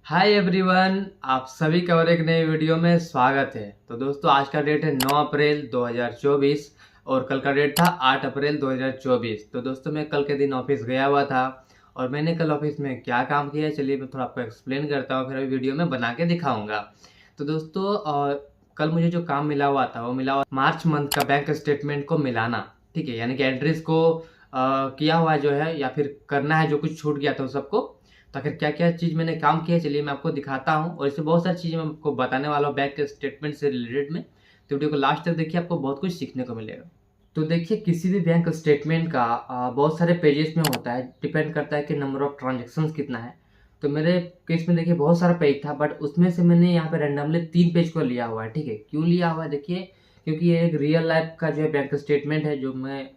Hi everyone, आप सभी का और एक नए वीडियो में स्वागत है। तो दोस्तों, आज का डेट है 9 अप्रैल 2024 और कल का डेट था 8 अप्रैल 2024। तो दोस्तों, मैं कल के दिन ऑफिस गया हुआ था और मैंने कल ऑफिस में क्या काम किया है, चलिए मैं थोड़ा आपको एक्सप्लेन करता हूँ, फिर अभी वीडियो में बना के दिखाऊंगा। तो दोस्तों, कल मुझे जो काम मिला हुआ था वो मिला हुआ मार्च मंथ का बैंक स्टेटमेंट को मिलाना। ठीक है, यानी कि एंट्रीज को किया हुआ जो है या फिर करना है, जो कुछ छूट गया था उस सबको। तो आखिर क्या क्या चीज़ मैंने काम किया है, चलिए मैं आपको दिखाता हूँ। और इससे बहुत सारी चीज़ें मैं आपको बताने वाला हूँ बैंक स्टेटमेंट से रिलेटेड में। तो वीडियो को लास्ट तक देखिए, आपको बहुत कुछ सीखने को मिलेगा। तो देखिए, किसी भी बैंक स्टेटमेंट का बहुत सारे पेजेस में होता है, डिपेंड करता है कि नंबर ऑफ ट्रांजेक्शन्स कितना है। तो मेरे केस में देखिए बहुत सारा पेज था, बट उसमें से मैंने यहाँ पे रैंडमली 3 पेज को लिया हुआ है। ठीक है, क्यों लिया हुआ है देखिए, क्योंकि ये एक रियल लाइफ का जो है बैंक स्टेटमेंट है, जो मैं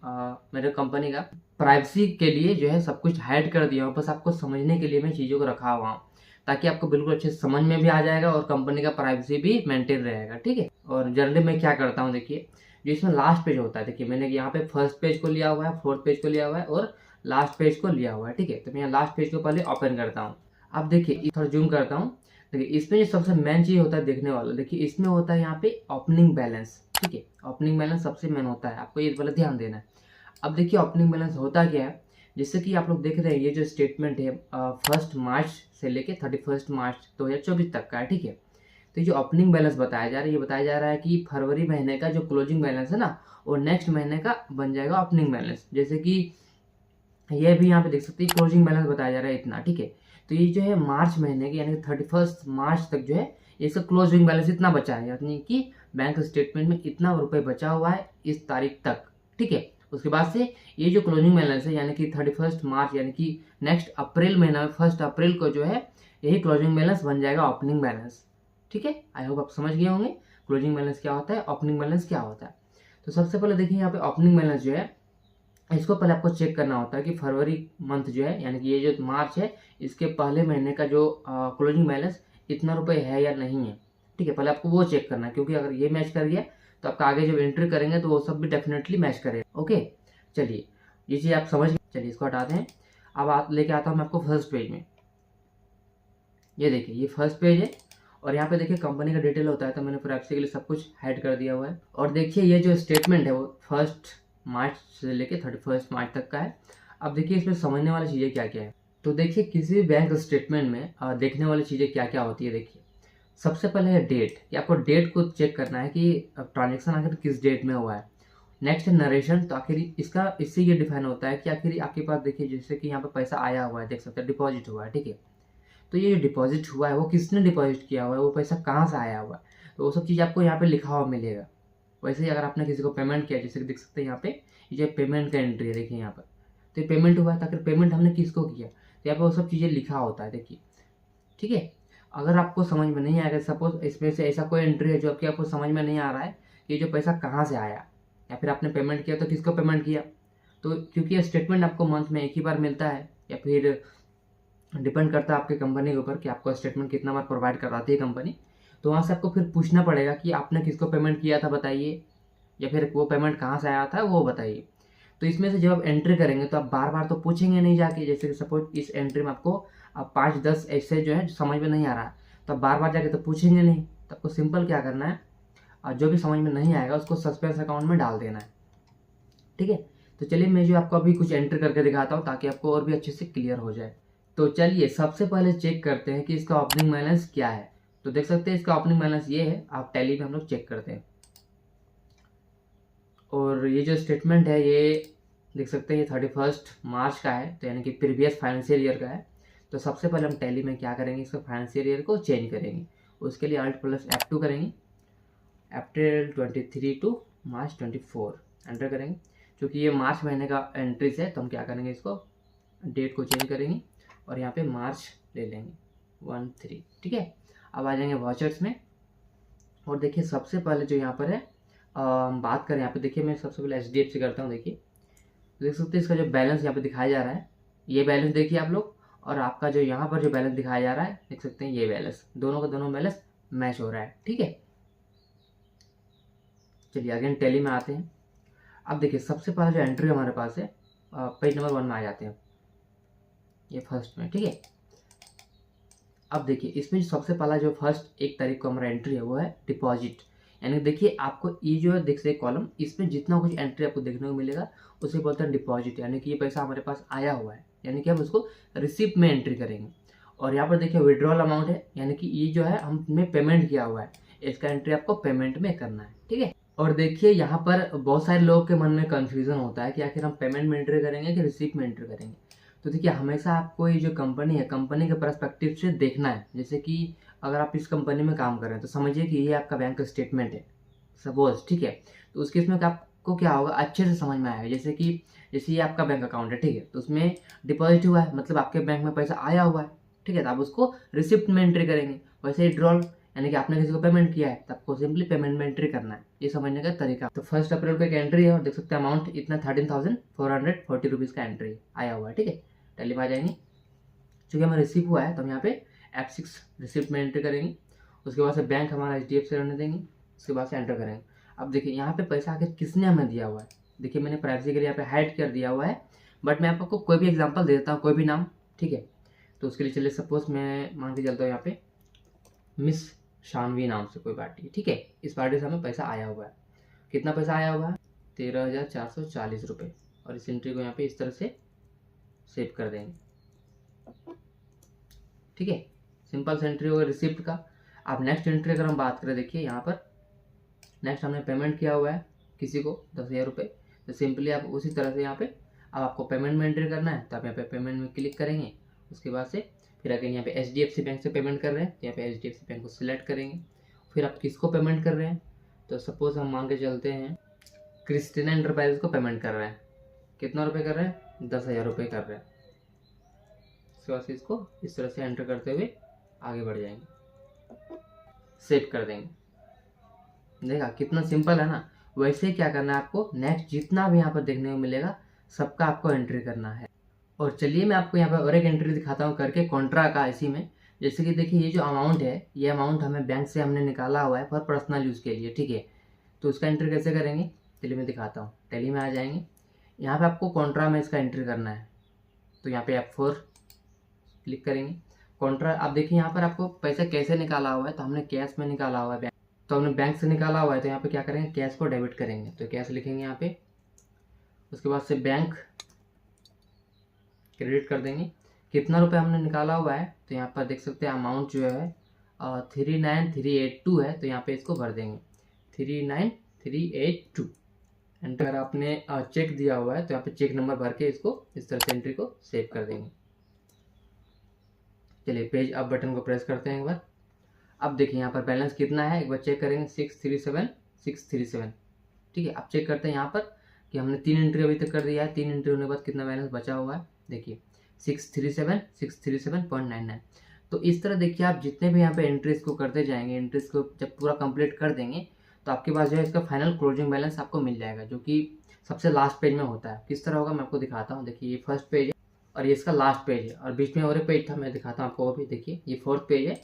मेरे कंपनी का प्राइवेसी के लिए जो है सब कुछ हाइड कर दिया हूँ। बस आपको समझने के लिए मैं चीज़ों को रखा हुआ हूँ, ताकि आपको बिल्कुल अच्छे से समझ में भी आ जाएगा और कंपनी का प्राइवेसी भी मेंटेन रहेगा। ठीक है, और जनरली मैं क्या करता हूँ देखिए, जो इसमें लास्ट पेज होता है, देखिए मैंने यहाँ पे फर्स्ट पेज को लिया हुआ है, फोर्थ पेज को लिया हुआ है और लास्ट पेज को लिया हुआ है। ठीक है, तो मैं यहाँ लास्ट पेज को पहले ओपन करता हूँ। अब देखिए, थोड़ा जूम करता हूँ। देखिए, इसमें जो सबसे मेन चीज़ होता है देखने वाला, देखिए इसमें होता है यहाँ पे ओपनिंग बैलेंस। ठीक है, ओपनिंग बैलेंस सबसे मेन होता है, आपको ये वाला ध्यान देना है। अब देखिए, ओपनिंग बैलेंस होता क्या है, जैसे कि आप लोग देख रहे हैं, ये जो स्टेटमेंट है 1 मार्च से लेके 31 मार्च 2024 तक का है। ठीक है, तो ये जो ओपनिंग बैलेंस बताया जा रहा है, ये बताया जा रहा है कि फरवरी महीने का जो क्लोजिंग बैलेंस है ना, वो नेक्स्ट महीने का बन जाएगा ओपनिंग बैलेंस। जैसे कि ये भी यहाँ पे देख सकते हैं, क्लोजिंग बैलेंस बताया जा रहा है इतना। ठीक है, तो ये जो है मार्च महीने के, यानी कि 31 मार्च तक जो है इसका क्लोजिंग बैलेंस इतना बचा है, यानी कि बैंक स्टेटमेंट में इतना रुपए बचा हुआ है इस तारीख तक। ठीक है, उसके बाद से ये जो क्लोजिंग बैलेंस है, यानी कि 31 मार्च, यानी कि नेक्स्ट अप्रैल महीना में 1 अप्रैल को जो है यही क्लोजिंग बैलेंस बन जाएगा ओपनिंग बैलेंस। ठीक है, आई होप आप समझ गए होंगे क्लोजिंग बैलेंस क्या होता है, ओपनिंग बैलेंस क्या होता है। तो सबसे पहले देखिए, यहाँ पे ओपनिंग बैलेंस जो है, इसको पहले आपको चेक करना होता है कि फरवरी मंथ जो है, यानी कि ये जो मार्च है, इसके पहले महीने का जो क्लोजिंग बैलेंस इतना रुपए है या नहीं है। ठीक है, पहले आपको वो चेक करना है, क्योंकि अगर ये मैच कर गया तो आपका आगे जब एंट्री करेंगे तो वो सब भी डेफिनेटली मैच करेगा। ओके, चलिए ये चीज़ आप समझ गए, चलिए इसको हटाते हैं। अब आप लेके आता हूँ मैं आपको फर्स्ट पेज में। ये देखिए, ये फर्स्ट पेज है और यहाँ पे देखिए कंपनी का डिटेल होता है, तो मैंने प्राइवेसी के लिए सब कुछ हाइड कर दिया हुआ है। और देखिए, ये जो स्टेटमेंट है वो 1 मार्च से लेके 31 मार्च तक का है। अब देखिए, इसमें समझने वाली चीज़ें क्या क्या है। तो देखिए, किसी भी बैंक स्टेटमेंट में देखने वाली चीज़ें क्या क्या होती है। देखिए, सबसे पहले है डेट, कि आपको डेट को चेक करना है कि ट्रांजेक्शन आखिर किस डेट में हुआ है। नेक्स्ट है नरेशन, तो आखिर इसका इससे ये डिफाइन होता है कि आखिर आपके पास देखिए, जैसे कि यहाँ पे पैसा आया हुआ है, देख सकते हैं डिपॉजिट हुआ है। ठीक है, तो ये जो डिपॉजिट हुआ है वो किसने डिपॉजिट किया हुआ है, वो पैसा कहाँ से आया हुआ है, तो वो सब चीज़ आपको यहाँ पे लिखा हुआ मिलेगा। वैसे ही अगर आपने किसी को पेमेंट किया, जैसे कि देख सकते हैं यहाँ पे ये पेमेंट का एंट्री है, देखिए यहाँ पर। तो ये पेमेंट हुआ है, तो आखिर पेमेंट हमने किसको किया, तो यहाँ पे वो सब चीज़ें लिखा होता है, देखिए। ठीक है, अगर आपको समझ में नहीं आएगा, सपोज इसमें से ऐसा कोई एंट्री है जो कि आपको समझ में नहीं आ रहा है कि ये जो पैसा कहाँ से आया, या फिर आपने पेमेंट किया तो किसको पेमेंट किया, तो क्योंकि ये स्टेटमेंट आपको मंथ में एक ही बार मिलता है, या फिर डिपेंड करता है आपकी कंपनी के ऊपर कि आपको स्टेटमेंट कितना बार प्रोवाइड करवाती है कंपनी। तो वहाँ से आपको फिर पूछना पड़ेगा कि आपने किसको पेमेंट किया था बताइए, या फिर वो पेमेंट कहाँ से आया था वो बताइए। तो इसमें से जब आप एंट्री करेंगे तो आप बार बार तो पूछेंगे नहीं जाके, जैसे कि सपोज इस एंट्री में आपको अब 5-10 ऐसे जो है समझ में नहीं आ रहा, तो आप बार बार जाके तो पूछेंगे नहीं। तो आपको सिंपल क्या करना है, और जो भी समझ में नहीं आएगा उसको सस्पेंस अकाउंट में डाल देना है। ठीक है, तो चलिए मैं जो आपको अभी कुछ एंट्री करके दिखाता हूँ, ताकि आपको और भी अच्छे से क्लियर हो जाए। तो चलिए सबसे पहले चेक करते हैं कि इसका ओपनिंग बैलेंस क्या है। तो देख सकते हैं इसका ओपनिंग बैलेंस ये है, आप टैली में हम लोग चेक करते हैं। और ये जो स्टेटमेंट है ये देख सकते हैं, ये 31 मार्च का है, तो यानी कि प्रीवियस फाइनेंशियल ईयर का है। तो सबसे पहले हम टैली में क्या करेंगे, इसका फाइनेंशियल ईयर को चेंज करेंगे। उसके लिए Alt+F2 करेंगे, अप्रैल 23 टू मार्च 24 एंटर करेंगे। क्योंकि ये मार्च महीने का एंट्रीज है, तो हम क्या करेंगे, इसको डेट को चेंज करेंगे और यहाँ पे मार्च ले लेंगे 13। ठीक है, अब आ जाएंगे वाचर्स में। और देखिए सबसे पहले जो यहाँ पर है हम बात करें, यहाँ पे देखिए मैं सबसे पहले HDFC करता हूँ। देखिए देख सकते हैं इसका जो बैलेंस यहाँ पे दिखाया जा रहा है, ये बैलेंस देखिए आप लोग, और आपका जो यहाँ पर जो बैलेंस दिखाया जा रहा है देख सकते हैं, ये बैलेंस दोनों का दोनों बैलेंस मैच हो रहा है। ठीक है, चलिए अगेन टैली में आते हैं। अब देखिए सबसे पहला जो एंट्री हमारे पास है, पेज नंबर 1 में आ जाते हैं, ये फर्स्ट में। ठीक है, अब देखिए इसमें सबसे पहला जो फर्स्ट 1 तारीख को हमारा एंट्री है वो है डिपॉजिट। यानी देखिए आपको ये जो है देख से कॉलम, इसमें जितना कुछ एंट्री आपको देखने को मिलेगा उसे बोलते हैं डिपॉजिट। यानी कि ये पैसा हमारे पास आया हुआ है, यानी कि हम उसको रिसिप्ट में एंट्री करेंगे। और यहाँ पर देखिए विड्रॉल अमाउंट है, यानी कि ये जो है हमने पेमेंट किया हुआ है, इसका एंट्री आपको पेमेंट में करना है, ठीक है। और देखिए यहाँ पर बहुत सारे लोगों के मन में कंफ्यूजन होता है कि आखिर हम पेमेंट में एंट्री करेंगे कि रिसिप्ट में एंट्री करेंगे। तो देखिए हमेशा आपको ये जो कंपनी है, कंपनी के पर्सपेक्टिव से देखना है। जैसे कि अगर आप इस कंपनी में काम कर रहे हैं तो समझिए कि ये आपका बैंक स्टेटमेंट है सपोज, ठीक है। तो उस केस में आपको क्या होगा, अच्छे से समझ में आएगा। जैसे ये आपका बैंक अकाउंट है, ठीक है, तो उसमें डिपॉजिट हुआ है, मतलब आपके बैंक में पैसा आया हुआ है, ठीक है, तो आप उसको रिसिप्ट में एंट्री करेंगे। वैसे ही ड्रॉल, यानी कि आपने किसी को पेमेंट किया है तो आपको सिंपली पेमेंट में एंट्री करना है, ये समझने का तरीका। तो 1 अप्रैल को एक एंट्री है और देख सकते हैं अमाउंट इतना 13,440 रुपीज़ का एंट्री आया हुआ है, ठीक है। टैली में आ जाएंगे, चूँकि हमें रिसीव हुआ है तो हम यहाँ पे F6 रिसिप्ट में एंट्री करेंगे। उसके बाद से बैंक हमारा HDFC रहने देंगे, उसके बाद से एंटर करेंगे। अब देखिए यहाँ पे पैसा आखिर किसने हमें दिया हुआ है, देखिए मैंने प्राइवेसी के लिए यहाँ पे हाइड कर दिया हुआ है, बट मैं आपको कोई भी एग्जांपल दे देता हूँ, कोई भी नाम, ठीक है। तो उसके लिए चलिए सपोज मैं मान के चलता हूँ यहाँ पे मिस शानवी नाम से कोई पार्टी, ठीक है। इस पार्टी से हमें पैसा आया हुआ है, कितना पैसा आया हुआ है 13,440 रुपये। और इस एंट्री को यहाँ पे इस तरह से सेव कर देंगे, ठीक है। सिंपल सा एंट्री होगा रिसिप्ट का। अब नेक्स्ट एंट्री अगर हम बात करें, देखिए यहाँ पर नेक्स्ट हमने पेमेंट किया हुआ है किसी को 10,000 रुपये, तो सिंपली आप उसी तरह से यहाँ पे अब आपको पेमेंट में एंट्री करना है, तो आप यहाँ पे पेमेंट में क्लिक करेंगे। उसके बाद से फिर अगर यहाँ पे HDFC बैंक से पेमेंट कर रहे हैं तो यहाँ पे HDFC बैंक को सिलेक्ट करेंगे। फिर आप किसको पेमेंट कर रहे हैं, तो सपोज हम मान के चलते हैं क्रिस्टीना एंटरप्राइज को पेमेंट कर रहे हैं। कितना रुपये कर रहे हैं, 10,000 रुपये कर रहे हैं। उसके बाद से इसको इस तरह से एंटर करते हुए आगे बढ़ जाएंगे, सेव कर देंगे। देखा कितना सिंपल है ना। वैसे ही क्या करना है आपको, नेक्स्ट जितना भी यहाँ पर देखने को मिलेगा सबका आपको एंट्री करना है। और चलिए मैं आपको यहाँ पर और एक एंट्री दिखाता हूँ करके कॉन्ट्रा का इसी में। जैसे कि देखिए ये जो अमाउंट है, ये अमाउंट हमें बैंक से हमने निकाला हुआ है फॉर पर्सनल यूज़ के लिए, ठीक है। तो उसका एंट्री कैसे करेंगे, चलिए मैं दिखाता हूँ। टैली में आ जाएंगे, यहाँ पे आपको कॉन्ट्रा में इसका एंट्री करना है, तो यहाँ पे F4 क्लिक करेंगे। कॉन्ट्रा, अब देखिए यहाँ पर आपको पैसा कैसे निकाला हुआ है, तो हमने कैश में निकाला हुआ है बैंक, तो हमने बैंक से निकाला हुआ है, तो यहाँ पे क्या करेंगे, कैश को डेबिट करेंगे, तो कैश लिखेंगे यहाँ पे। उसके बाद से बैंक क्रेडिट कर देंगे। कितना रुपए हमने निकाला हुआ है, तो यहाँ पर देख सकते हैं अमाउंट जो है 39,382 है, तो यहाँ पे इसको भर देंगे 39,382। एंटर आपने चेक दिया हुआ है तो यहाँ पे चेक नंबर भर के इसको इस तरह से एंट्री को सेव कर देंगे। चलिए पेज अप बटन को प्रेस करते हैं एक बार। अब देखिए यहाँ पर बैलेंस कितना है, एक बार चेक करेंगे 637,637, ठीक है। अब चेक करते हैं यहाँ पर कि हमने 3 एंट्री अभी तक कर दिया है, 3 एंट्री होने के बाद कितना बैलेंस बचा हुआ है, देखिए 637,637.99। तो इस तरह देखिए आप जितने भी यहाँ पे एंट्रीज को करते जाएंगे, एंट्रीज को जब पूरा कंप्लीट कर देंगे तो आपके पास जो है इसका फाइनल क्लोजिंग बैलेंस आपको मिल जाएगा, जो कि सबसे लास्ट पेज में होता है। किस तरह होगा मैं आपको दिखाता हूँ। देखिए ये फर्स्ट पेज है और ये इसका लास्ट पेज है, और बीच में और एक पेज था, मैं दिखाता हूँ आपको वो भी। देखिए ये 4th पेज है।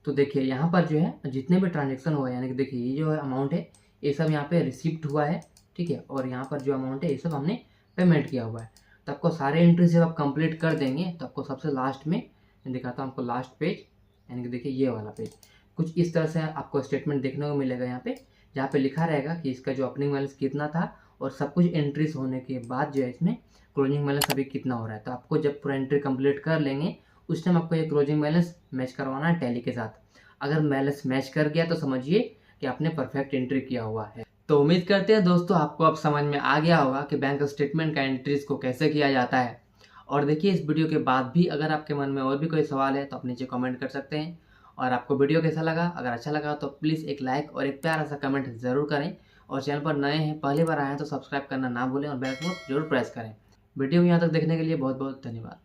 तो देखिए यहाँ पर जो है जितने भी ट्रांजेक्शन हुआ है, यानी कि देखिए ये जो है अमाउंट है ये सब यहाँ पे रिसिप्ट हुआ है, ठीक है। और यहाँ पर जो अमाउंट है ये सब हमने पेमेंट किया हुआ है। तो आपको सारे एंट्री जब आप कंप्लीट कर देंगे तो आपको सबसे लास्ट में मैं दिखाता हूँ आपको लास्ट पेज, यानी कि देखिए ये वाला पेज कुछ इस तरह से आपको स्टेटमेंट देखने को मिलेगा यहाँ पे, जहाँ पे लिखा रहेगा कि इसका जो ओपनिंग बैलेंस कितना था और सब कुछ एंट्रीज होने के बाद जो है इसमें क्लोजिंग बैलेंस अभी कितना हो रहा है। तो आपको जब पूरा एंट्री कंप्लीट कर लेंगे उस टाइम आपको ये क्लोजिंग बैलेंस मैच करवाना है टैली के साथ। अगर बैलेंस मैच कर गया तो समझिए कि आपने परफेक्ट एंट्री किया हुआ है। तो उम्मीद करते हैं दोस्तों आपको अब समझ में आ गया होगा कि बैंक स्टेटमेंट का एंट्रीज को कैसे किया जाता है। और देखिए इस वीडियो के बाद भी अगर आपके मन में और भी कोई सवाल है तो आप नीचे कमेंट कर सकते हैं। और आपको वीडियो कैसा लगा, अगर अच्छा लगा तो प्लीज़ एक लाइक और एक प्यारा सा कमेंट ज़रूर करें। और चैनल पर नए हैं, पहली बार आए हैं तो सब्सक्राइब करना ना भूलें और बेल को जरूर प्रेस करें। वीडियो यहाँ तक देखने के लिए बहुत बहुत धन्यवाद।